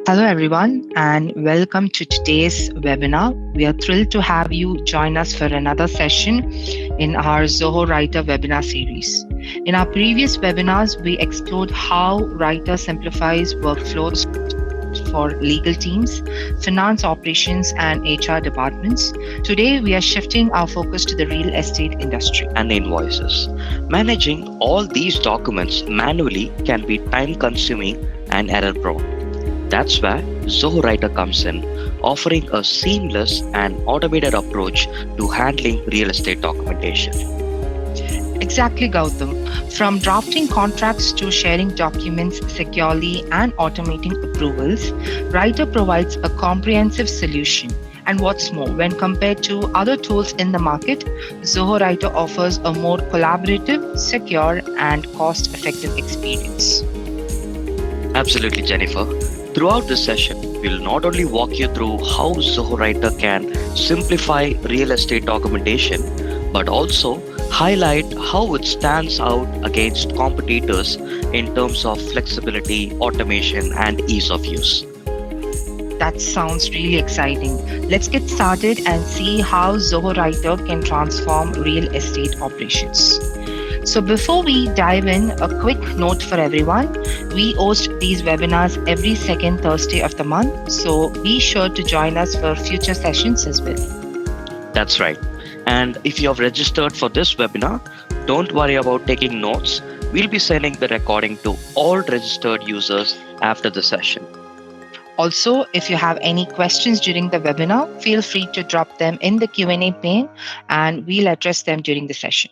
Hello, everyone, and welcome to today's webinar. We are thrilled to have you join us for another session in our Zoho Writer webinar series. In our previous webinars, we explored how Writer simplifies workflows for legal teams, finance operations, and HR departments. Today, we are shifting our focus to the real estate industry. And invoices. Managing all these documents manually can be time consuming and error prone. That's where Zoho Writer comes in, offering a seamless and automated approach to handling real estate documentation. Exactly, Gautam. From drafting contracts to sharing documents securely and automating approvals, Writer provides a comprehensive solution. And what's more, when compared to other tools in the market, Zoho Writer offers a more collaborative, secure, and cost-effective experience. Absolutely, Jennifer. Throughout this session, we'll not only walk you through how Zoho Writer can simplify real estate documentation, but also highlight how it stands out against competitors in terms of flexibility, automation, and ease of use. That sounds really exciting. Let's get started and see how Zoho Writer can transform real estate operations. So before we dive in, a quick note for everyone. We host these webinars every second Thursday of the month, so be sure to join us for future sessions as well. That's right. And if you have registered for this webinar, don't worry about taking notes. We'll be sending the recording to all registered users after the session. Also, if you have any questions during the webinar, feel free to drop them in the Q&A pane and we'll address them during the session.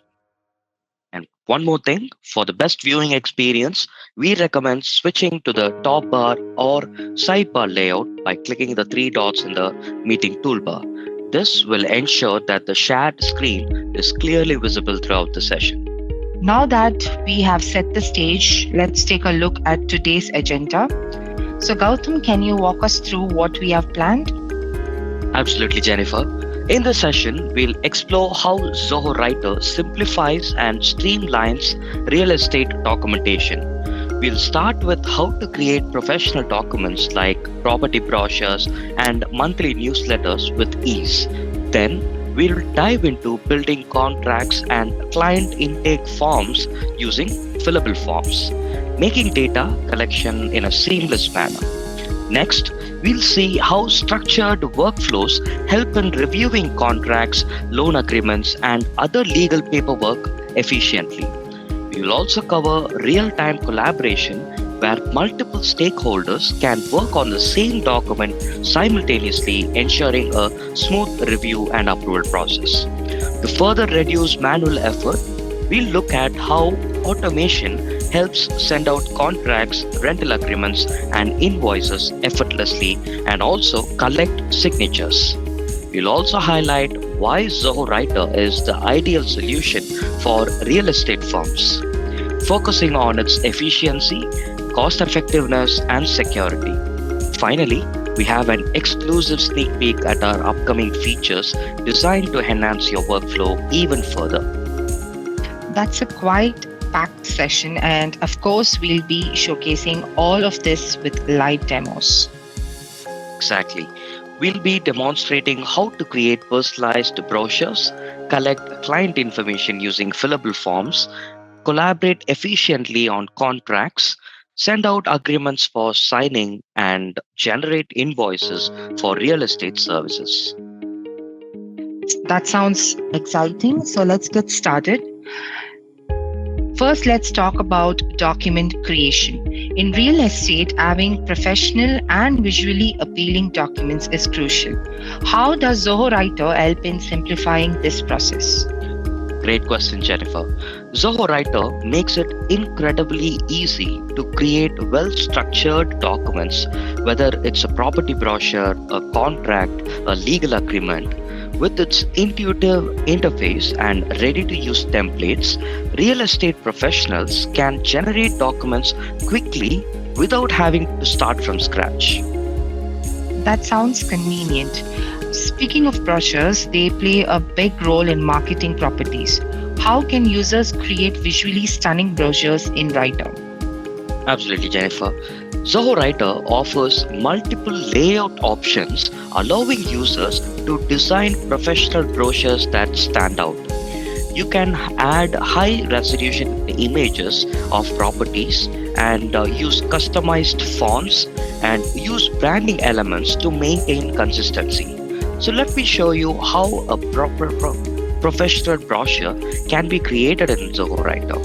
And one more thing, for the best viewing experience, we recommend switching to the top bar or sidebar layout by clicking the three dots in the meeting toolbar. This will ensure that the shared screen is clearly visible throughout the session. Now that we have set the stage, let's take a look at today's agenda. So Gautam, can you walk us through what we have planned? Absolutely, Jennifer. In this session, we'll explore how Zoho Writer simplifies and streamlines real estate documentation. We'll start with how to create professional documents like property brochures and monthly newsletters with ease. Then, we'll dive into building contracts and client intake forms using fillable forms, making data collection in a seamless manner. Next, we'll see how structured workflows help in reviewing contracts, loan agreements, and other legal paperwork efficiently. We will also cover real-time collaboration where multiple stakeholders can work on the same document simultaneously, ensuring a smooth review and approval process. To further reduce manual effort, we'll look at how automation helps send out contracts, rental agreements, and invoices effortlessly and also collect signatures. We'll also highlight why Zoho Writer is the ideal solution for real estate firms, focusing on its efficiency, cost effectiveness, and security. Finally, we have an exclusive sneak peek at our upcoming features designed to enhance your workflow even further. That's a quite packed session, and of course, we'll be showcasing all of this with live demos. Exactly. We'll be demonstrating how to create personalized brochures, collect client information using fillable forms, collaborate efficiently on contracts, send out agreements for signing, and generate invoices for real estate services. That sounds exciting. So let's get started. First, let's talk about document creation. In real estate, having professional and visually appealing documents is crucial. How does Zoho Writer help in simplifying this process? Great question, Jennifer. Zoho Writer makes it incredibly easy to create well-structured documents, whether it's a property brochure, a contract, a legal agreement. With its intuitive interface and ready-to-use templates, real estate professionals can generate documents quickly without having to start from scratch. That sounds convenient. Speaking of brochures, they play a big role in marketing properties. How can users create visually stunning brochures in Writer? Absolutely, Jennifer. Zoho Writer offers multiple layout options, allowing users to design professional brochures that stand out. You can add high resolution images of properties and use customized fonts and use branding elements to maintain consistency. So let me show you how a proper professional brochure can be created in Zoho Writer.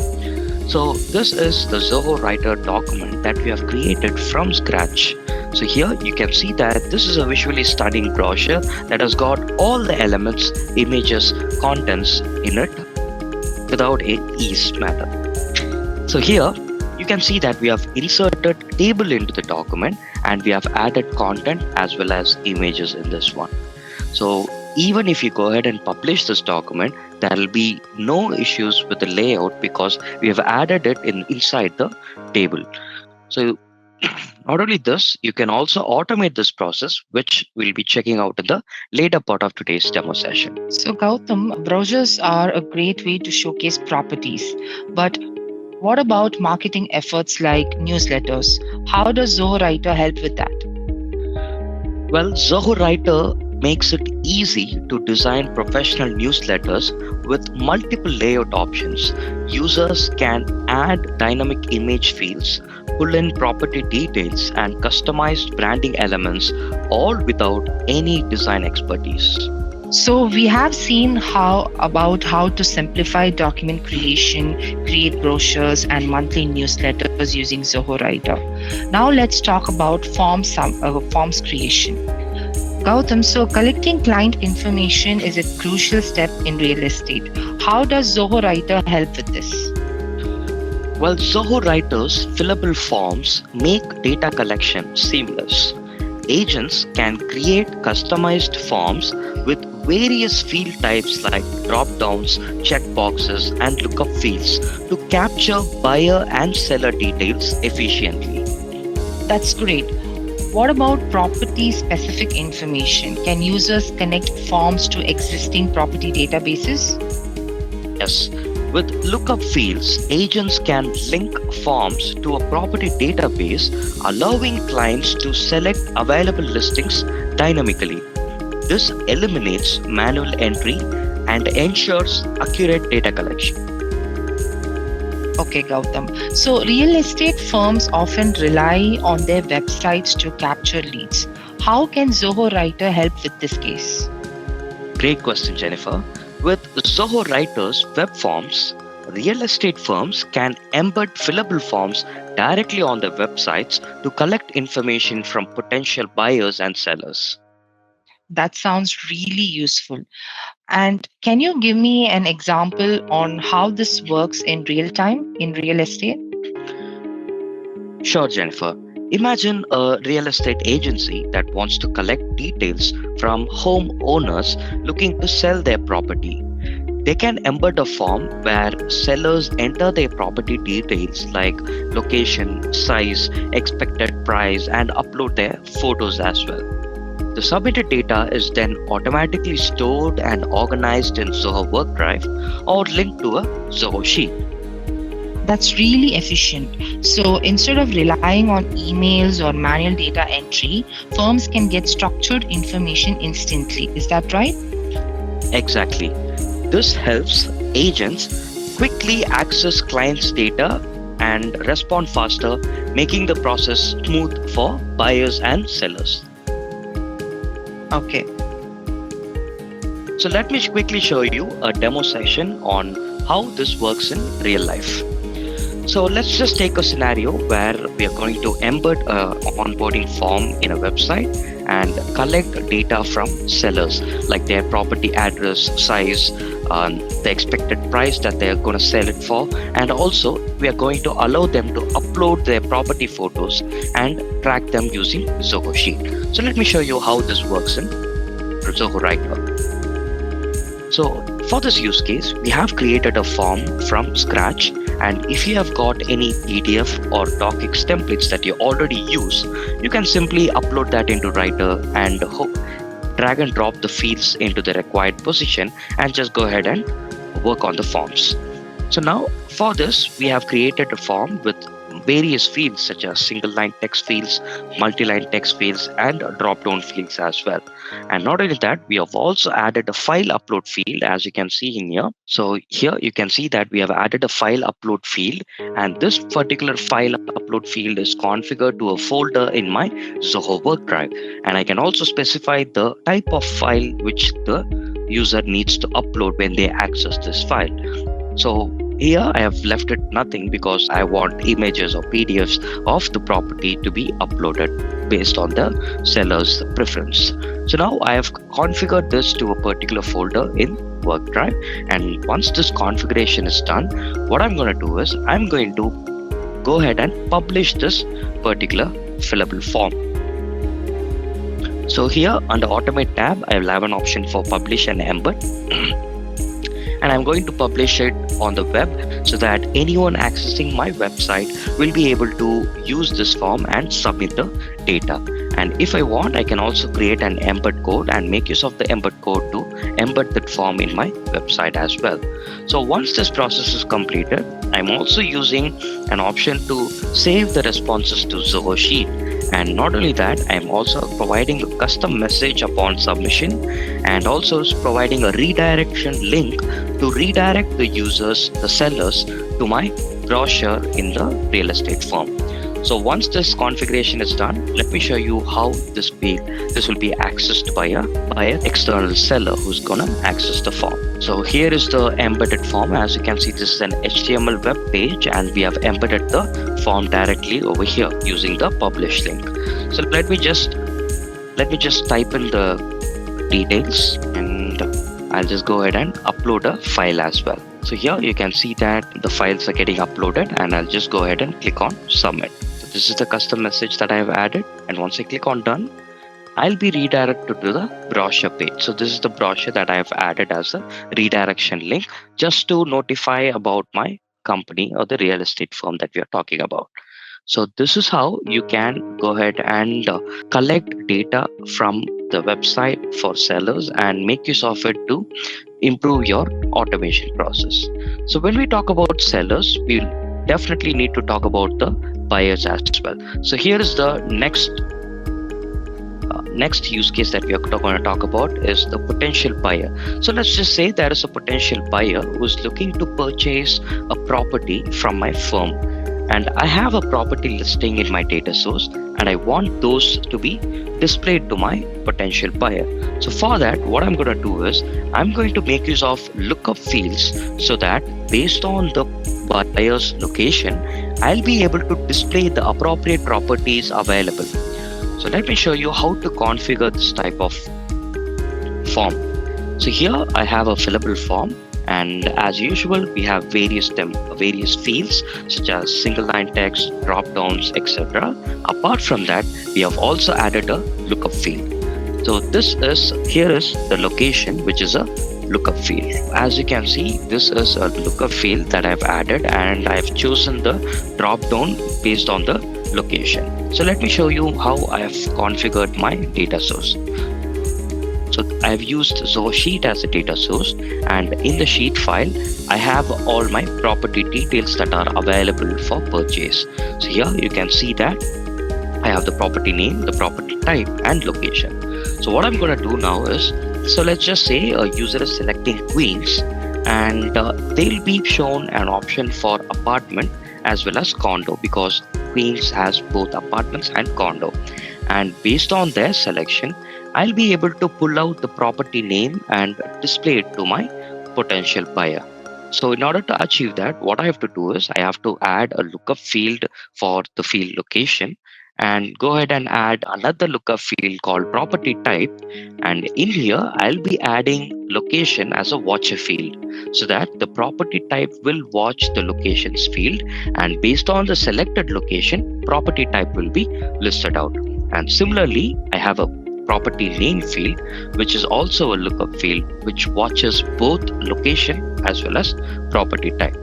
So this is the Zoho Writer document that we have created from scratch. So here you can see that this is a visually stunning brochure that has got all the elements, images, contents in it without a ease matter. So here you can see that we have inserted table into the document and we have added content as well as images in this one. So even if you go ahead and publish this document, there will be no issues with the layout because we have added it inside the table. So not only this, you can also automate this process, which we'll be checking out in the later part of today's demo session. So, Gautam, brochures are a great way to showcase properties. But what about marketing efforts like newsletters? How does Zoho Writer help with that? Well, Zoho Writer makes it easy to design professional newsletters with multiple layout options. Users can add dynamic image fields, pull in property details, and customized branding elements, all without any design expertise. So we have seen how to simplify document creation, create brochures and monthly newsletters using Zoho Writer. Now let's talk about forms creation. Gautam, so collecting client information is a crucial step in real estate. How does Zoho Writer help with this? Well, Zoho Writer's fillable forms make data collection seamless. Agents can create customized forms with various field types like drop downs, checkboxes, and lookup fields to capture buyer and seller details efficiently. That's great. What about property specific information? Can users connect forms to existing property databases? Yes, with lookup fields, agents can link forms to a property database, allowing clients to select available listings dynamically. This eliminates manual entry and ensures accurate data collection. Okay, Gautam. So, real estate firms often rely on their websites to capture leads. How can Zoho Writer help with this case? Great question, Jennifer. With Zoho Writer's web forms, real estate firms can embed fillable forms directly on their websites to collect information from potential buyers and sellers. That sounds really useful. And can you give me an example on how this works in real time in real estate? Sure, Jennifer. Imagine a real estate agency that wants to collect details from homeowners looking to sell their property. They can embed a form where sellers enter their property details like location, size, expected price, and upload their photos as well. The submitted data is then automatically stored and organized in Zoho Work Drive or linked to a Zoho sheet. That's really efficient. So instead of relying on emails or manual data entry, firms can get structured information instantly. Is that right? Exactly. This helps agents quickly access clients' data and respond faster, making the process smooth for buyers and sellers. Okay. So let me quickly show you a demo session on how this works in real life. So let's just take a scenario where we are going to embed a onboarding form in a website and collect data from sellers like their property address, size, the expected price that they are going to sell it for, and also we are going to allow them to upload their property photos and track them using Zoho Sheet. So let me show you how this works in Zoho Writer. So for this use case, we have created a form from scratch, and if you have got any PDF or docx templates that you already use, you can simply upload that into Writer and drag and drop the fields into the required position and just go ahead and work on the forms. So now for this, we have created a form with various fields such as single line text fields, multi-line text fields, and drop-down fields as well. And not only that, we have also added a file upload field, as you can see in here. So here you can see that we have added a file upload field, and this particular file upload field is configured to a folder in my Zoho work drive. And I can also specify the type of file which the user needs to upload when they access this file. So here I have left it nothing because I want images or PDFs of the property to be uploaded based on the seller's preference. So now I have configured this to a particular folder in work drive, and once this configuration is done, what I'm going to do is I'm going to go ahead and publish this particular fillable form. So here under automate tab, I will have an option for publish and embed. And I'm going to publish it on the web so that anyone accessing my website will be able to use this form and submit the data. And if I want, I can also create an embed code and make use of the embed code to embed that form in my website as well. So once this process is completed, I'm also using an option to save the responses to Zoho Sheet. And not only that, I'm also providing a custom message upon submission, and also providing a redirection link to redirect the users, the sellers, to my brochure in the real estate firm. So once this configuration is done, let me show you how this will be accessed by an external seller who's gonna access the form. So here is the embedded form. As you can see, this is an HTML web page, and we have embedded the form directly over here using the publish link. So let me just type in the details, and I'll just go ahead and upload a file as well. So here you can see that the files are getting uploaded, and I'll just go ahead and click on submit. So this is the custom message that I have added, and once I click on done, I'll be redirected to the brochure page. So this is the brochure that I have added as a redirection link just to notify about my company or the real estate firm that we are talking about. So this is how you can go ahead and collect data from the website for sellers and make use of it to improve your automation process. So when we talk about sellers, we'll definitely need to talk about the buyers as well. So here is the next use case that we are going to talk about is the potential buyer. So let's just say there is a potential buyer who is looking to purchase a property from my firm, and I have a property listing in my data source, and I want those to be displayed to my potential buyer. So for that, what I'm going to do is I'm going to make use of lookup fields so that based on the buyer's location, I'll be able to display the appropriate properties available. So let me show you how to configure this type of form. So here I have a fillable form, and as usual, we have various fields such as single line text, drop downs, etc. Apart from that, we have also added a lookup field. So here is the location, which is a lookup field. As you can see, this is a lookup field that I've added, and I've chosen the drop down based on the location. So let me show you how I have configured my data source. So I've used Zoho Sheet as a data source, and in the sheet file, I have all my property details that are available for purchase. So here you can see that I have the property name, the property type, and location. So what I'm going to do now is, so let's just say a user is selecting Queens, and they'll be shown an option for apartment as well as condo, because Queens has both apartments and condo. And based on their selection, I'll be able to pull out the property name and display it to my potential buyer. So in order to achieve that, what I have to do is I have to add a lookup field for the field location, and go ahead and add another lookup field called property type. And in here, I'll be adding location as a watcher field so that the property type will watch the locations field, and based on the selected location, property type will be listed out. And similarly, I have a property name field, which is also a lookup field, which watches both location as well as property type.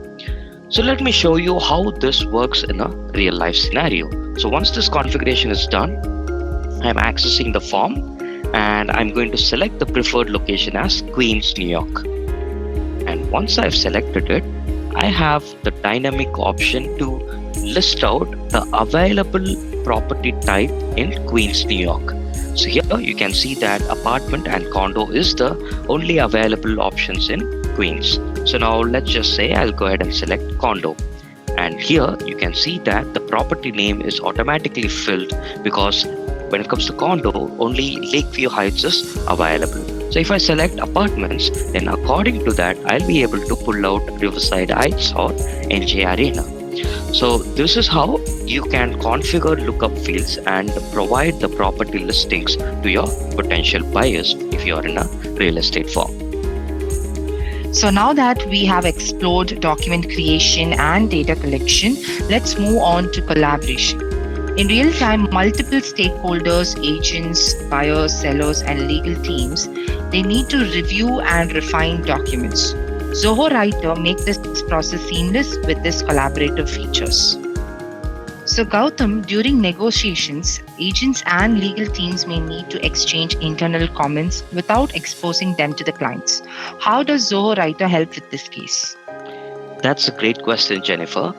So let me show you how this works in a real life scenario. So once this configuration is done, I'm accessing the form, and I'm going to select the preferred location as Queens, New York. And once I've selected it, I have the dynamic option to list out the available property type in Queens, New York. So here you can see that apartment and condo is the only available options in Queens. So now let's just say I'll go ahead and select condo. And here you can see that the property name is automatically filled because when it comes to condo, only Lakeview Heights is available. So if I select apartments, then according to that, I'll be able to pull out Riverside Heights or NJ Arena. So this is how you can configure lookup fields and provide the property listings to your potential buyers if you are in a real estate firm. So now that we have explored document creation and data collection, let's move on to collaboration. In real time, multiple stakeholders, agents, buyers, sellers, and legal teams, they need to review and refine documents. Zoho Writer makes this process seamless with its collaborative features. So Gautam, during negotiations, agents and legal teams may need to exchange internal comments without exposing them to the clients. How does Zoho Writer help with this case? That's a great question, Jennifer.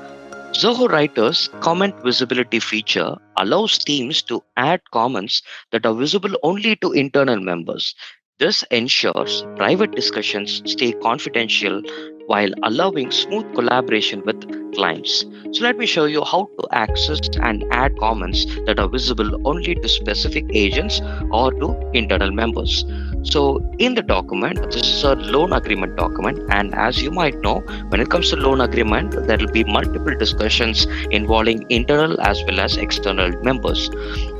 Zoho Writer's comment visibility feature allows teams to add comments that are visible only to internal members. This ensures private discussions stay confidential while allowing smooth collaboration with clients. So let me show you how to access and add comments that are visible only to specific agents or to internal members. So in the document, this is a loan agreement document, and as you might know, when it comes to loan agreement, there will be multiple discussions involving internal as well as external members.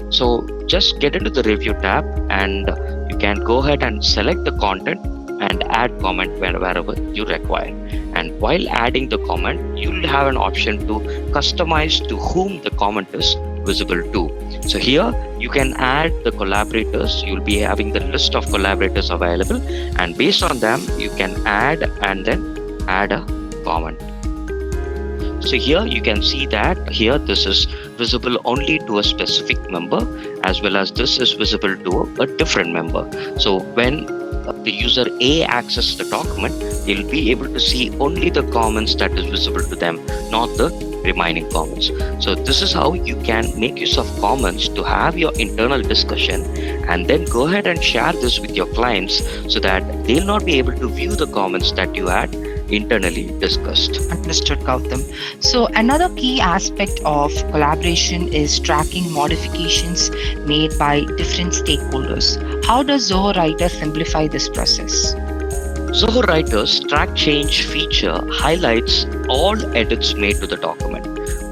So just get into the review tab and you can go ahead and select the content and add comment wherever you require. And while adding the comment, you'll have an option to customize to whom the comment is visible to. So here you can add the collaborators. You'll be having the list of collaborators available, and based on them you can add and then add a comment. So here you can see that here this is visible only to a specific member, as well as this is visible to a different member. So when the user A accesses the document, they'll be able to see only the comments that is visible to them, not the remaining comments. So this is how you can make use of comments to have your internal discussion and then go ahead and share this with your clients so that they'll not be able to view the comments that you had internally discussed. Understood, Gautam. So another key aspect of collaboration is tracking modifications made by different stakeholders. How does Zoho Writer simplify this process? Zoho Writer's track change feature highlights all edits made to the document.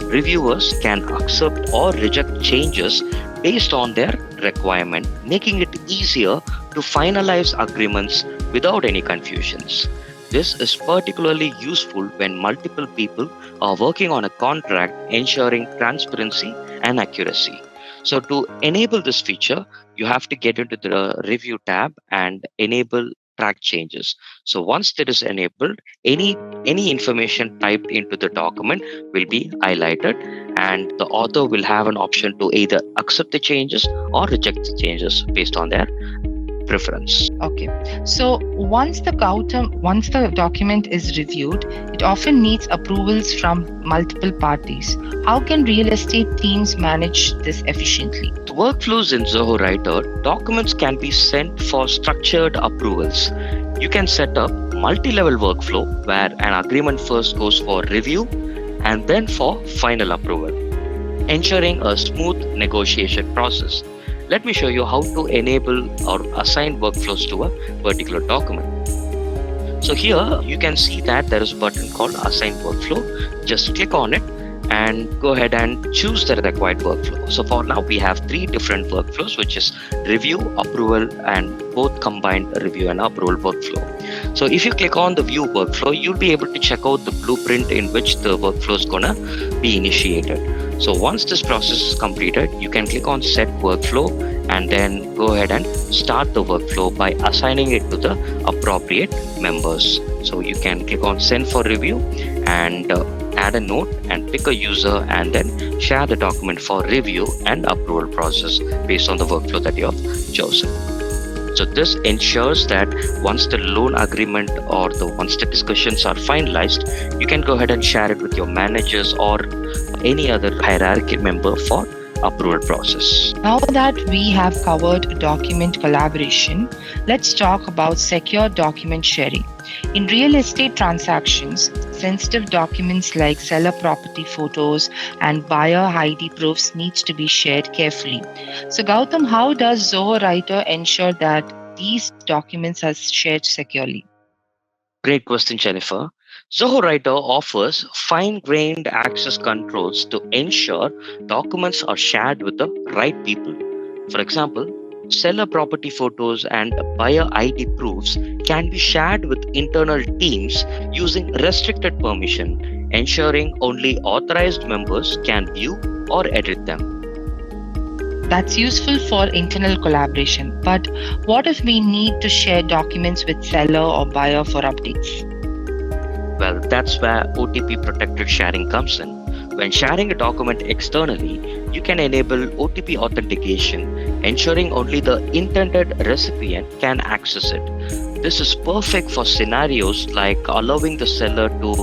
Reviewers can accept or reject changes based on their requirement, making it easier to finalize agreements without any confusions. This is particularly useful when multiple people are working on a contract, ensuring transparency and accuracy. So to enable this feature, you have to get into the review tab and enable track changes. So once that is enabled, any information typed into the document will be highlighted, and the author will have an option to either accept the changes or reject the changes based on their preference. Okay. So once the document is reviewed, it often needs approvals from multiple parties. How can real estate teams manage this efficiently? The workflows in Zoho Writer, documents can be sent for structured approvals. You can set up multi-level workflow where an agreement first goes for review and then for final approval, ensuring a smooth negotiation process. Let me show you how to enable or assign workflows to a particular document. So here you can see that there is a button called Assign Workflow. Just click on it and go ahead and choose the required workflow. So for now we have three different workflows, which is review, approval, and both combined review and approval workflow. So if you click on the view workflow, you'll be able to check out the blueprint in which the workflow is gonna be initiated. So once this process is completed, you can click on set workflow and then go ahead and start the workflow by assigning it to the appropriate members. So you can click on send for review and add a note and pick a user and then share the document for review and approval process based on the workflow that you have chosen. So this ensures that once the loan agreement or the once the discussions are finalized, you can go ahead and share it with your managers or any other hierarchy member for approval process. Now that we have covered document collaboration, let's talk about secure document sharing. In real estate transactions, sensitive documents like seller property photos and buyer ID proofs needs to be shared carefully. So Gautam, how does Zoho Writer ensure that these documents are shared securely? Great question, Jennifer. Zoho Writer offers fine-grained access controls to ensure documents are shared with the right people. For example, seller property photos and buyer ID proofs can be shared with internal teams using restricted permission, ensuring only authorized members can view or edit them. That's useful for internal collaboration. But what if we need to share documents with seller or buyer for updates? Well, that's where OTP protected sharing comes in. When sharing a document externally, you can enable OTP authentication, ensuring only the intended recipient can access it. This is perfect for scenarios like allowing the seller to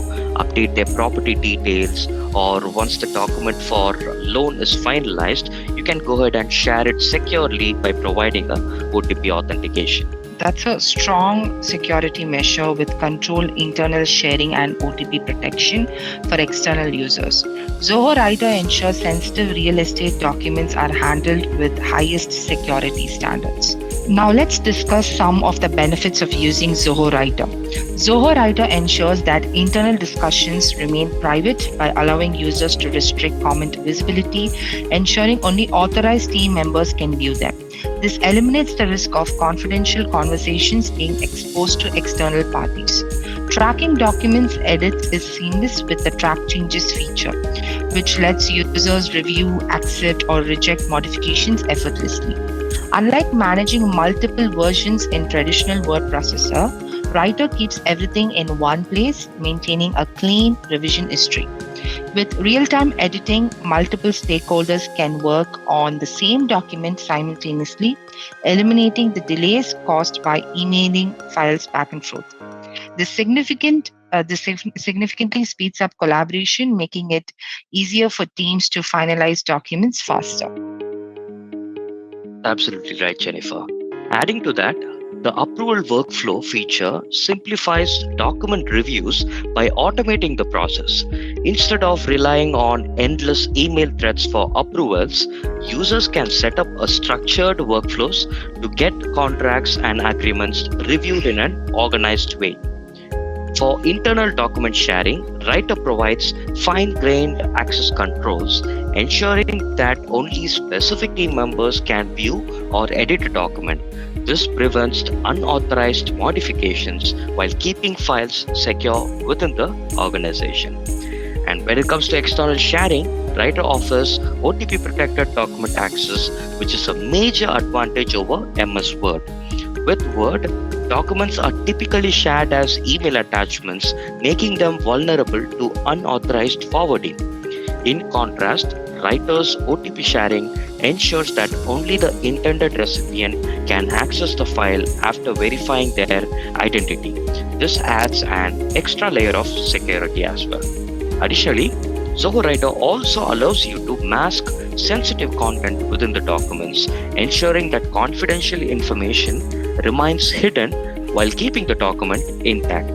update their property details, or once the document for loan is finalized, you can go ahead and share it securely by providing a OTP authentication. That's a strong security measure with controlled internal sharing and OTP protection for external users. Zoho Writer ensures sensitive real estate documents are handled with highest security standards. Now let's discuss some of the benefits of using Zoho Writer. Zoho Writer ensures that internal discussions remain private by allowing users to restrict comment visibility, ensuring only authorized team members can view them. This eliminates the risk of confidential conversations being exposed to external parties. Tracking documents edits is seamless with the track changes feature, which lets users review, accept, or reject modifications effortlessly. Unlike managing multiple versions in traditional word processor, Writer keeps everything in one place, maintaining a clean revision history. With real-time editing, multiple stakeholders can work on the same document simultaneously, eliminating the delays caused by emailing files back and forth. This significantly speeds up collaboration, making it easier for teams to finalize documents faster. Absolutely right, Jennifer. Adding to that, the approval workflow feature simplifies document reviews by automating the process. Instead of relying on endless email threads for approvals, users can set up a structured workflows to get contracts and agreements reviewed in an organized way. For internal document sharing, Writer provides fine-grained access controls, ensuring that only specific team members can view or edit a document. This prevents unauthorized modifications while keeping files secure within the organization. And when it comes to external sharing, Writer offers OTP protected document access, which is a major advantage over MS Word. With Word, documents are typically shared as email attachments, making them vulnerable to unauthorized forwarding. In contrast, Writer's OTP sharing ensures that only the intended recipient can access the file after verifying their identity. This adds an extra layer of security as well. Additionally, Zoho Writer also allows you to mask sensitive content within the documents, ensuring that confidential information remains hidden while keeping the document intact.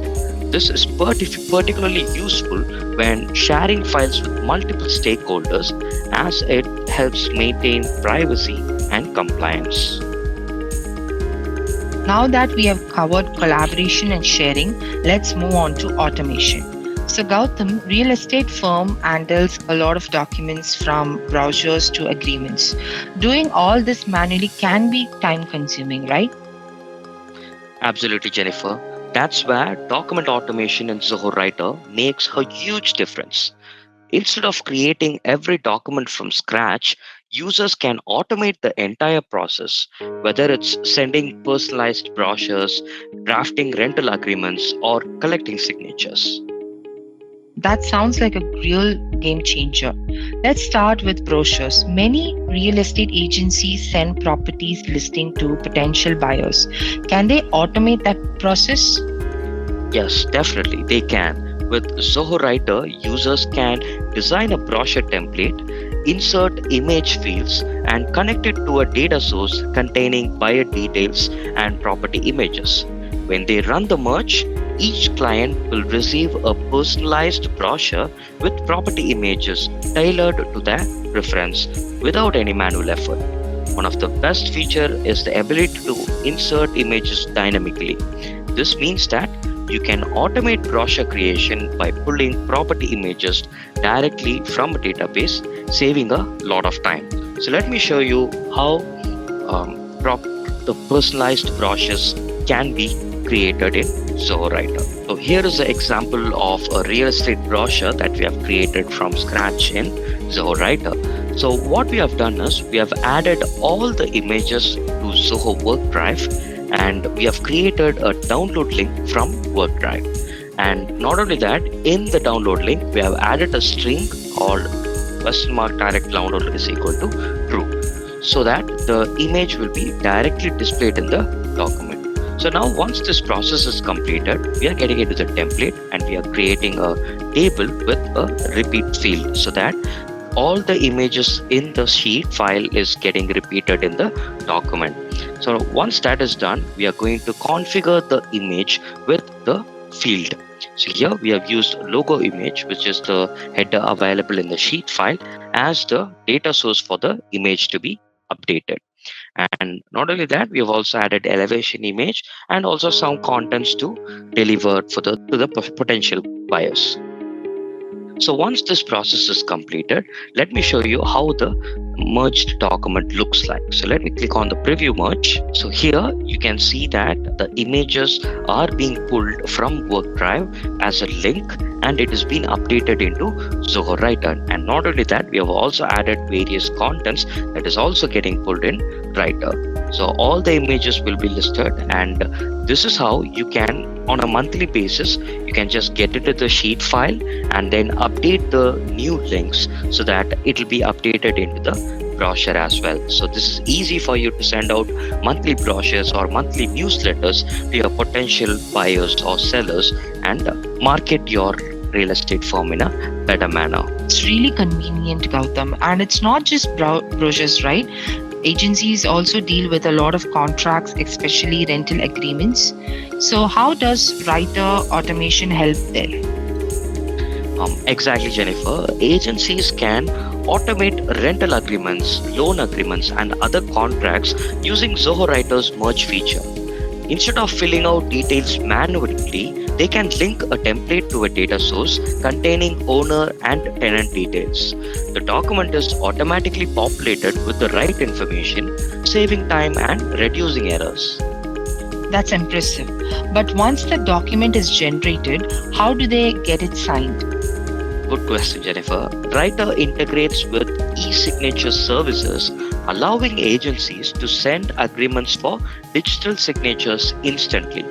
This is particularly useful when sharing files with multiple stakeholders as it helps maintain privacy and compliance. Now that we have covered collaboration and sharing, let's move on to automation. So Gautam, real estate firm handles a lot of documents from brochures to agreements. Doing all this manually can be time consuming, right? Absolutely, Jennifer. That's where document automation in Zoho Writer makes a huge difference. Instead of creating every document from scratch, users can automate the entire process, whether it's sending personalized brochures, drafting rental agreements, or collecting signatures. That sounds like a real game changer. Let's start with brochures. Many real estate agencies send properties listing to potential buyers. Can they automate that process? Yes, definitely they can. With Zoho Writer, users can design a brochure template, insert image fields, and connect it to a data source containing buyer details and property images. When they run the merge, each client will receive a personalized brochure with property images tailored to their preference without any manual effort. One of the best feature is the ability to insert images dynamically. This means that you can automate brochure creation by pulling property images directly from a database, saving a lot of time. So let me show you how the personalized brochures can be created in Zoho Writer. So here is an example of a real estate brochure that we have created from scratch in Zoho Writer. So what we have done is we have added all the images to Zoho Work Drive, and we have created a download link from Work Drive. And not only that, in the download link, we have added a string called question mark direct download is equal to true, so that the image will be directly displayed in the document. So now once this process is completed, we are getting into the template and we are creating a table with a repeat field so that all the images in the sheet file is getting repeated in the document. So once that is done, we are going to configure the image with the field. So here we have used logo image, which is the header available in the sheet file, as the data source for the image to be updated. And not only that, we have also added elevation image and also some contents to deliver for the to the potential buyers. So once this process is completed, let me show you how the merged document looks like. So let me click on the preview merge. So here you can see that the images are being pulled from Work Drive as a link, and it is being updated into Zoho Writer. And not only that, we have also added various contents that is also getting pulled in Writer. So all the images will be listed, and this is how you can, on a monthly basis, you can just get into the sheet file and then update the new links so that it will be updated into the brochure as well. So this is easy for you to send out monthly brochures or monthly newsletters to your potential buyers or sellers and market your real estate firm in a better manner. It's really convenient, Gautam. And it's not just brochures, right? Agencies also deal with a lot of contracts, especially rental agreements. So, how does writer automation help there? Exactly, Jennifer. Agencies can automate rental agreements, loan agreements, and other contracts using Zoho Writer's merge feature. Instead of filling out details manually, they can link a template to a data source containing owner and tenant details. The document is automatically populated with the right information, saving time and reducing errors. That's impressive. But once the document is generated, how do they get it signed? Good question, Jennifer. Writer integrates with e-signature services, allowing agencies to send agreements for digital signatures instantly.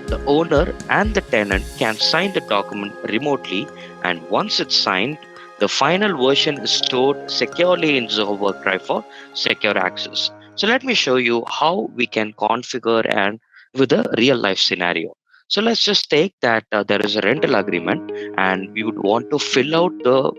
The owner and the tenant can sign the document remotely, and once it's signed, the final version is stored securely in Zoho Work Drive for secure access. So let me show you how we can configure and with a real life scenario. So let's just take that there is a rental agreement and we would want to fill out the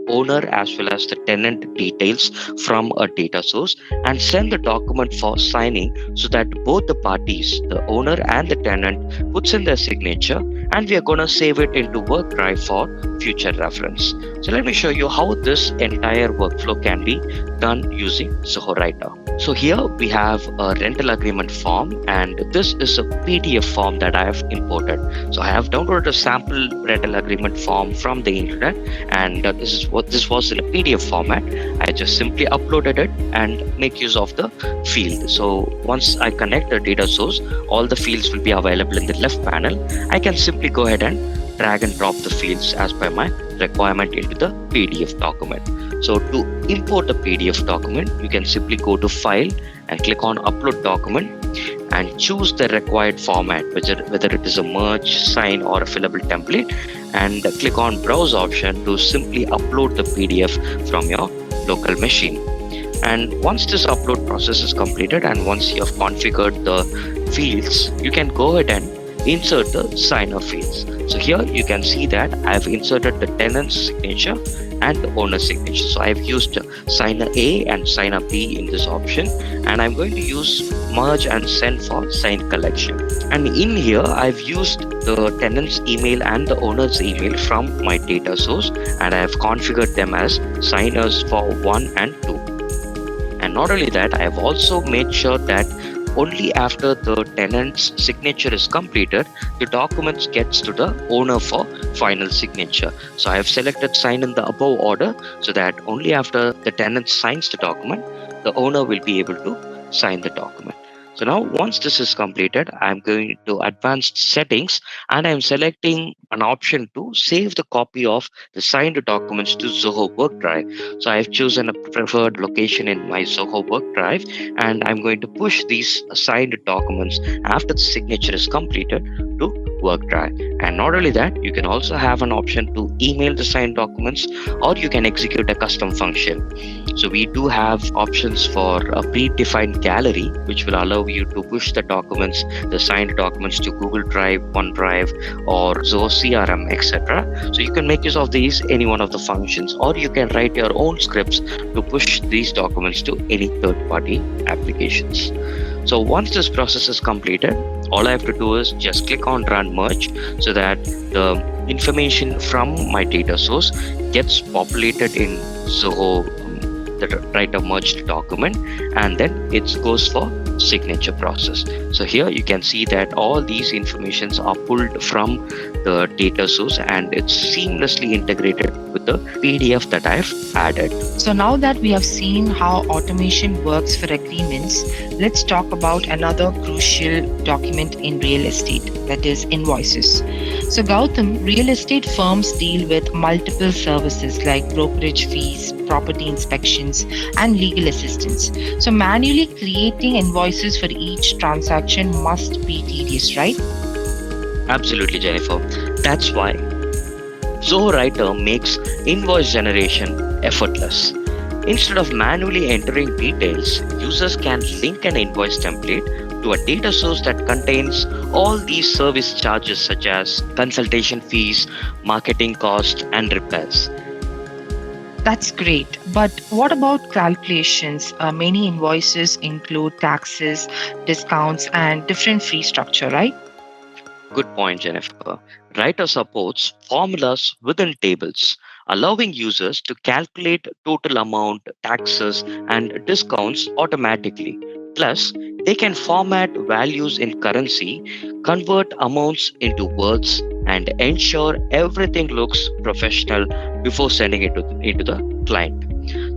owner as well as the tenant details from a data source and send the document for signing so that both the parties, the owner and the tenant, puts in their signature, and we are going to save it into Work Drive for future reference. So let me show you how this entire workflow can be done using Zoho Writer. So here we have a rental agreement form, and this is a PDF form that I have imported. So I have downloaded a sample rental agreement form from the internet, and this is what this was in a PDF format. I just simply uploaded it and make use of the field. So once I connect the data source, all the fields will be available in the left panel. I can simply go ahead and drag and drop the fields as per my requirement into the PDF document. So to import a PDF document, you can simply go to File and click on Upload Document. and choose the required format, whether it is a merge, sign, or a fillable template, and click on browse option to simply upload the PDF from your local machine. And once this upload process is completed and once you have configured the fields, you can go ahead and insert the signer fields. So here you can see that I have inserted the tenant's signature and the owner's signature. So I have used signer A and signer B in this option, and I'm going to use merge and send for sign collection. And in here I've used the tenant's email and the owner's email from my data source, and I have configured them as signers for 1 and 2. And not only that, I have also made sure that only after the tenant's signature is completed, the documents gets to the owner for final signature. So I have selected sign in the above order so that only after the tenant signs the document, the owner will be able to sign the document. So now once this is completed, I'm going to advanced settings and I'm selecting an option to save the copy of the signed documents to Zoho Work Drive. So I've chosen a preferred location in my Zoho Work Drive, and I'm going to push these signed documents after the signature is completed to Work Drive. And not only that, you can also have an option to email the signed documents, or you can execute a custom function. So we do have options for a predefined gallery, which will allow you to push the documents, the signed documents, to Google Drive, OneDrive, or Zoho CRM, etc. So you can make use of these any one of the functions, or you can write your own scripts to push these documents to any third-party applications. So once this process is completed, all I have to do is just click on run merge so that the information from my data source gets populated in Zoho, the writer merged document, and then it goes for signature process. So here you can see that all these informations are pulled from the data source and it's seamlessly integrated with the PDF that I've added. So now that we have seen how automation works for agreements, let's talk about another crucial document in real estate, that is invoices. So Gautam, real estate firms deal with multiple services like brokerage fees, property inspections, and legal assistance. So manually creating invoices for each transaction must be tedious, right? Absolutely, Jennifer. That's why Zoho Writer makes invoice generation effortless. Instead of manually entering details, users can link an invoice template to a data source that contains all these service charges such as consultation fees, marketing costs, and repairs. That's great. But what about calculations? Many invoices include taxes, discounts, and different fee structure, right? Good point, Jennifer. Writer supports formulas within tables, allowing users to calculate total amount, taxes, and discounts automatically. Plus, they can format values in currency, convert amounts into words, and ensure everything looks professional before sending it into the client.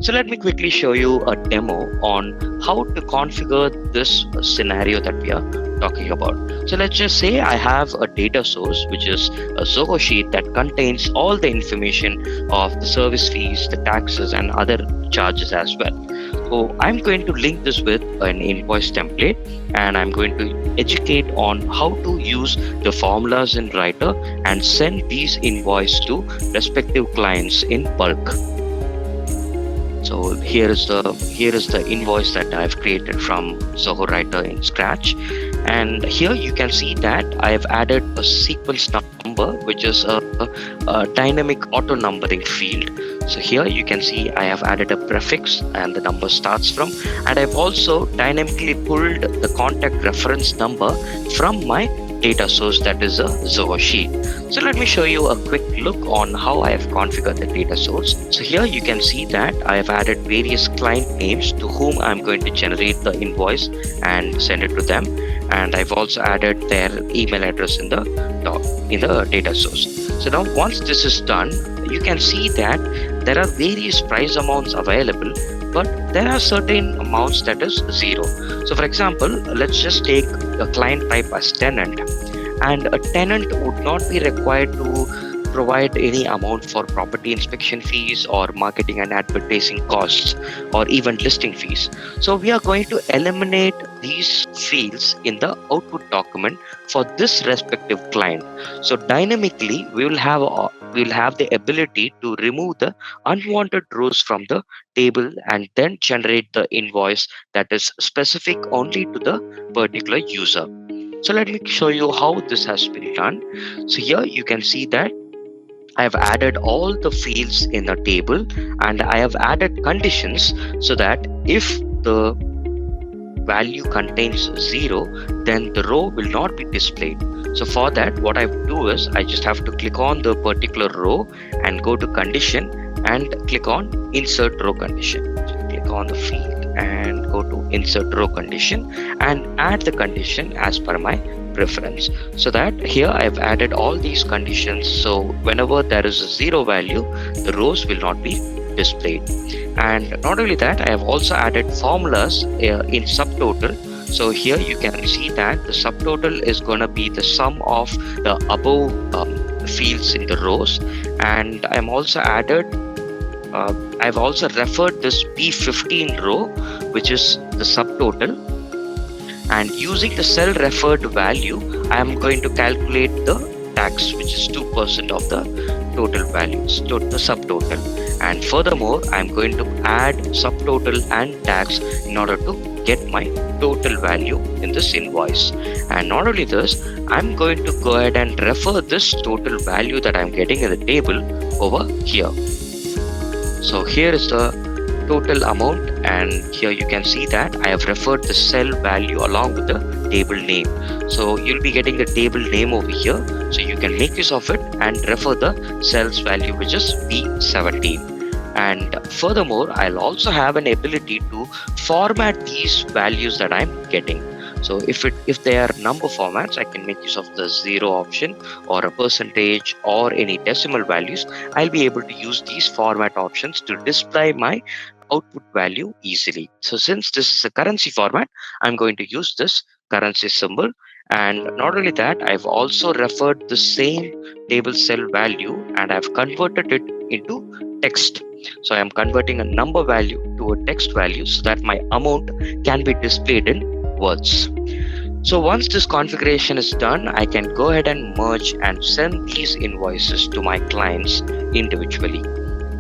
So let me quickly show you a demo on how to configure this scenario that we are talking about. So let's just say I have a data source, which is a Zoho sheet that contains all the information of the service fees, the taxes, and other charges as well. So I'm going to link this with an invoice template, and I'm going to educate on how to use the formulas in Writer and send these invoices to respective clients in bulk. So here is the invoice that I've created from Zoho Writer in Scratch, and here you can see that I have added a sequence number, which is a dynamic auto numbering field. So here you can see I have added a prefix and the number starts from, and I've also dynamically pulled the contact reference number from my data source, that is a Zoho sheet. So let me show you a quick look on how I have configured the data source. So here you can see that I have added various client names to whom I'm going to generate the invoice and send it to them, and I've also added their email address in the data source. So now once this is done, you can see that there are various price amounts available, but there are certain amounts that is zero. So for example, let's just take a client type as tenant, and a tenant would not be required to provide any amount for property inspection fees or marketing and advertising costs or even listing fees. So we are going to eliminate these fields in the output document for this respective client. So dynamically we will have the ability to remove the unwanted rows from the table and then generate the invoice that is specific only to the particular user. So let me show you how this has been done. So here you can see that I have added all the fields in the table and I have added conditions so that if the value contains 0, then the row will not be displayed. So for that, what I do is I just have to click on the particular row and go to condition and click on insert row condition. So click on the field and go to insert row condition and add the condition as per my preference. So that here I have added all these conditions, so whenever there is a 0 value, the rows will not be displayed. And not only that, I have also added formulas in subtotal. So here you can see that the subtotal is going to be the sum of the above fields in the rows. And I've also referred this B15 row, which is the subtotal. And using the cell referred value, I am going to calculate the tax, which is 2% of the total values, the subtotal. And furthermore, I'm going to add subtotal and tax in order to get my total value in this invoice. And not only this, I'm going to go ahead and refer this total value that I'm getting in the table over here. So here is the total amount, and here you can see that I have referred the cell value along with the table name. So you'll be getting the table name over here, so you can make use of it and refer the cell's value, which is B17. And furthermore, I'll also have an ability to format these values that I'm getting. So if they are number formats, I can make use of the 0 option or a percentage or any decimal values. I'll be able to use these format options to display my output value easily. So since this is a currency format, I'm going to use this currency symbol. And not only that, I've also referred the same table cell value and I've converted it into text. So I'm converting a number value to a text value so that my amount can be displayed in words. So once this configuration is done, I can go ahead and merge and send these invoices to my clients individually.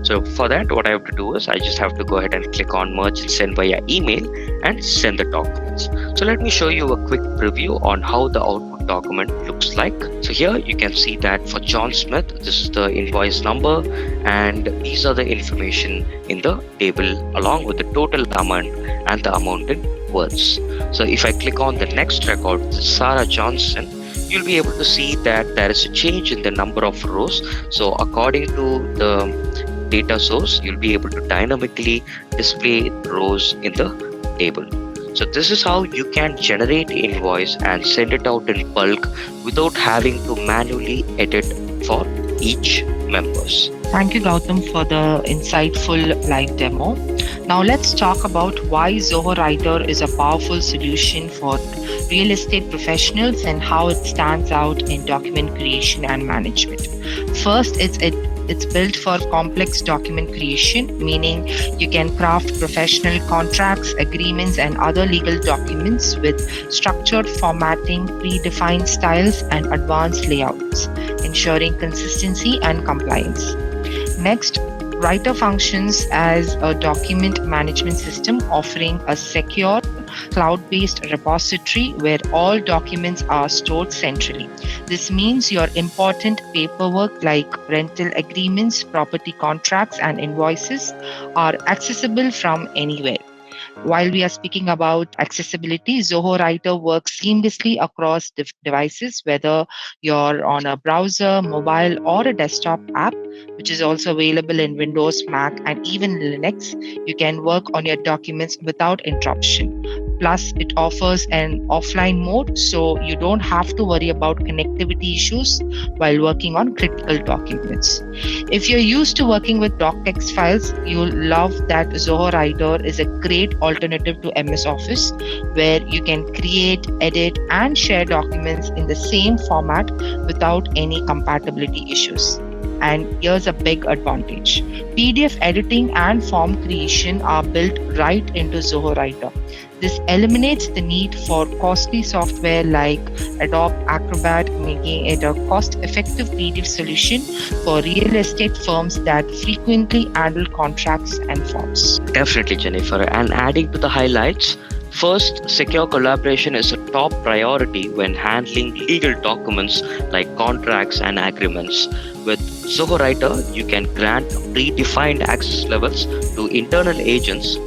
So for that, what I have to do is I just have to go ahead and click on merge and send via email and send the documents. So let me show you a quick preview on how the output document looks like. So here you can see that for John Smith, this is the invoice number and these are the information in the table along with the total amount and the amount in words. So if I click on the next record, Sarah Johnson, you'll be able to see that there is a change in the number of rows. So according to the data source, you'll be able to dynamically display rows in the table. So this is how you can generate invoice and send it out in bulk without having to manually edit for each members. Thank you, Gautam, for the insightful live demo. Now let's talk about why Zoho Writer is a powerful solution for real estate professionals and how it stands out in document creation and management. First, it's built for complex document creation, meaning you can craft professional contracts, agreements, and other legal documents with structured formatting, predefined styles, and advanced layouts, ensuring consistency and compliance. Next, Writer functions as a document management system offering a secure, cloud-based repository where all documents are stored centrally. This means your important paperwork like rental agreements, property contracts, and invoices are accessible from anywhere. While we are speaking about accessibility, Zoho Writer works seamlessly across devices, whether you're on a browser, mobile, or a desktop app, which is also available in Windows, Mac, and even Linux. You can work on your documents without interruption. Plus, it offers an offline mode, so you don't have to worry about connectivity issues while working on critical documents. If you're used to working with docx files, you'll love that Zoho Writer is a great alternative to MS Office, where you can create, edit, and share documents in the same format without any compatibility issues. And here's a big advantage: PDF editing and form creation are built right into Zoho Writer. This eliminates the need for costly software like Adobe Acrobat, making it a cost effective PDF solution for real estate firms that frequently handle contracts and forms. Definitely, Jennifer. And adding to the highlights, first, secure collaboration is a top priority when handling legal documents like contracts and agreements. With Zoho Writer, you can grant predefined access levels to internal agents,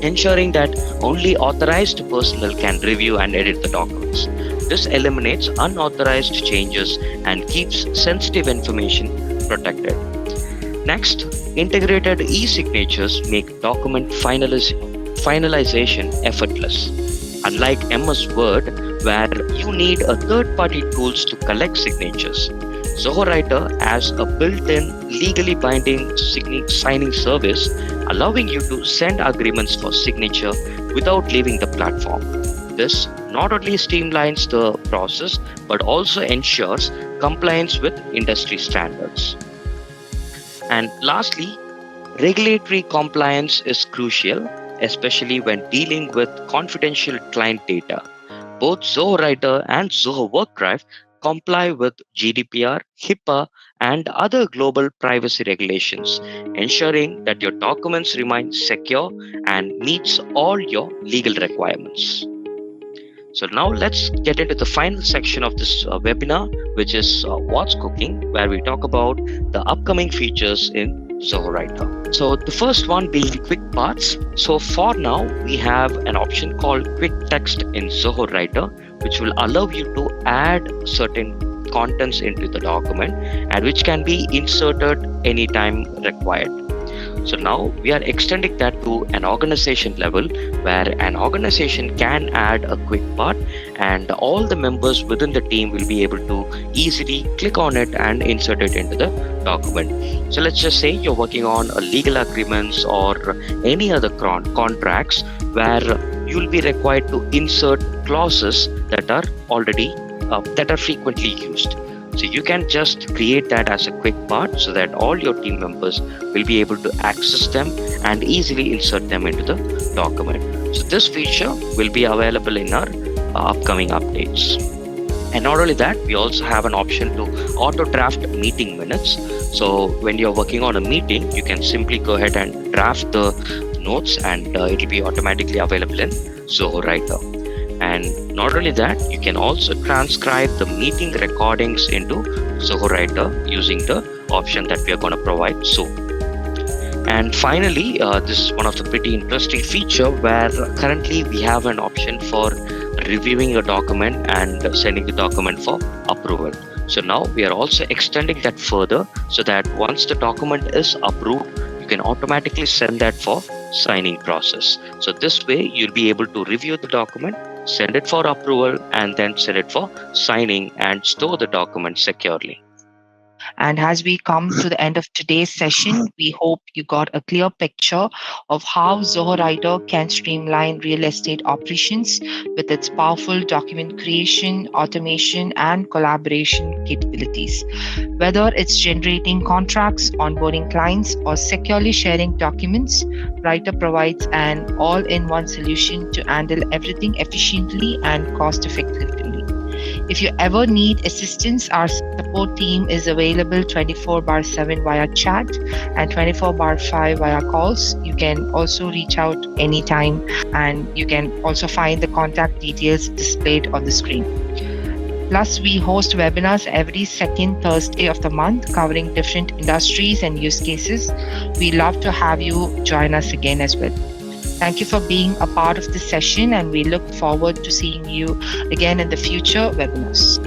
ensuring that only authorized personnel can review and edit the documents. This eliminates unauthorized changes and keeps sensitive information protected. Next, integrated e-signatures make document finalization effortless. Unlike MS Word, where you need a third-party tools to collect signatures, Zoho Writer has a built-in legally binding signing service, allowing you to send agreements for signature without leaving the platform. This not only streamlines the process but also ensures compliance with industry standards. And lastly, regulatory compliance is crucial, especially when dealing with confidential client data. Both Zoho Writer and Zoho WorkDrive comply with GDPR, HIPAA, and other global privacy regulations, ensuring that your documents remain secure and meets all your legal requirements. So now let's get into the final section of this webinar, which is What's Cooking, where we talk about the upcoming features in Zoho Writer. So the first one being quick parts. So for now, we have an option called quick text in Zoho Writer, which will allow you to add certain contents into the document and which can be inserted anytime required. So now we are extending that to an organization level, where an organization can add a quick part and all the members within the team will be able to easily click on it and insert it into the document. So let's just say you're working on a legal agreements or any other contracts where you'll be required to insert clauses that are already that are frequently used. So you can just create that as a quick part so that all your team members will be able to access them and easily insert them into the document. So this feature will be available in our upcoming updates. And not only that, we also have an option to auto draft meeting minutes. So when you're working on a meeting, you can simply go ahead and draft the notes and it will be automatically available in Zoho Writer. And not only that, you can also transcribe the meeting recordings into Zoho Writer using the option that we are going to provide soon. And finally, this is one of the pretty interesting feature where currently we have an option for reviewing a document and sending the document for approval. So now we are also extending that further so that once the document is approved, you can automatically send that for signing process. So this way you'll be able to review the document, send it for approval, and then send it for signing and store the document securely. And as we come to the end of today's session, we hope you got a clear picture of how Zoho Writer can streamline real estate operations with its powerful document creation, automation, and collaboration capabilities. Whether it's generating contracts, onboarding clients, or securely sharing documents, Writer provides an all-in-one solution to handle everything efficiently and cost-effectively. If you ever need assistance, our support team is available 24/7 via chat and 24/5 via calls. You can also reach out anytime, and you can also find the contact details displayed on the screen. Plus, we host webinars every second Thursday of the month covering different industries and use cases. We love to have you join us again as well. Thank you for being a part of this session, and we look forward to seeing you again in the future webinars.